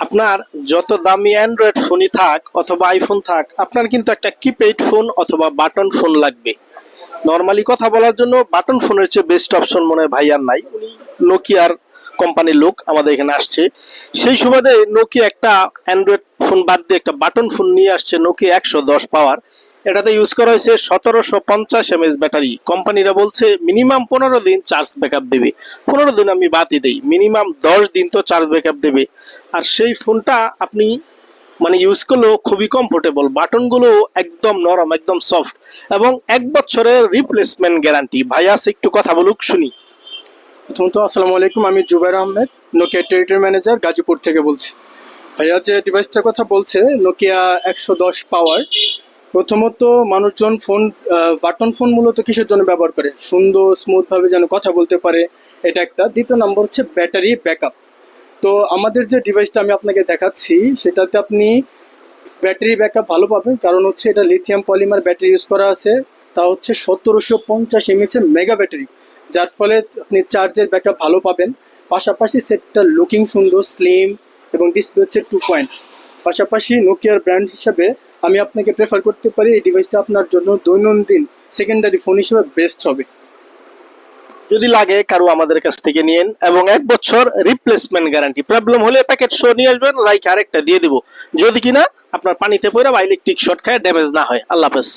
আপনার যত দামি অ্যান্ড্রয়েড ফোনই থাক অথবা আইফোন থাক, আপনার কিন্তু একটা কিপ্যাড ফোন অথবা বাটন ফোন লাগবে। নর্মালি কথা বলার জন্য বাটন ফোনের চেয়ে বেস্ট অপশন মনে হয় ভাই আর নাই। উনি নোকিয়ার কোম্পানির লোক আমাদের এখানে আসছে, সেই সুবাদে নোকিয়া একটা অ্যান্ড্রয়েড ফোন বাদ দিয়ে একটা বাটন ফোন নিয়ে আসছে, নোকিয়া 110 পাওয়ার। এটাতে ইউজ করা হয়েছে 1750 mAh ব্যাটারি। কোম্পানিরা বলছে মিনিমাম 15 দিন চার্জ ব্যাকআপ দেবে। 15 দিন আমি বাদই দেই, মিনিমাম 10 দিন তো চার্জ ব্যাকআপ দেবে। আর সেই ফোনটা আপনি মানে ইউজ করলেও খুবই কমফোর্টেবল, বাটনগুলো একদম নরম, একদম সফট, এবং 1 বছরের রিপ্লেসমেন্ট গ্যারান্টি। ভাই আছে, একটু কথা বলুক শুনি। প্রথমত আসসালামু আলাইকুম, আমি Zubair Ahmed, Nokia territory manager, Gazipur থেকে বলছি। ভাইয়া যে ডিভাইসটার কথা বলছে নোকিয়া 110 পাওয়ার। প্রথমত মানুষজন ফোন বাটন ফোন মূলত কিসের জন্য ব্যবহার করে? সুন্দর স্মুথভাবে যেন কথা বলতে পারে, এটা একটা। দ্বিতীয় নম্বর হচ্ছে ব্যাটারি ব্যাকআপ। তো আমাদের যে ডিভাইসটা আমি আপনাকে দেখাচ্ছি সেটাতে আপনি ব্যাটারি ব্যাকআপ ভালো পাবেন, কারণ হচ্ছে এটা লিথিয়াম পলিমার ব্যাটারি ইউজ করা আছে। তা হচ্ছে 1750 mAh মেগা ব্যাটারি, যার ফলে আপনি চার্জের ব্যাকআপ ভালো পাবেন। পাশাপাশি সেটটার লুকিং সুন্দর, স্লিম, এবং ডিসপ্লে হচ্ছে 2 পয়েন্ট। পাশাপাশি নোকিয়ার ব্র্যান্ড হিসাবে আমি আপনাকে প্রেফার করতে পারি এই ডিভাইসটা আপনার জন্য দৈনন্দিন সেকেন্ডারি ফোন হিসেবে বেস্ট হবে। যদি লাগে কারো আমাদের কাছ থেকে নিন, এবং 1 বছর রিপ্লেসমেন্ট গ্যারান্টি। প্রবলেম হলে প্যাকেট শো নিয়ে আসবেন, রাইখ আরেকটা দিয়ে দিব, যদি কিনা আপনার পানিতে পড়ে বা ইলেকট্রিক শর্ট খায় ড্যামেজ না হয়। আল্লাহ হাফেজ।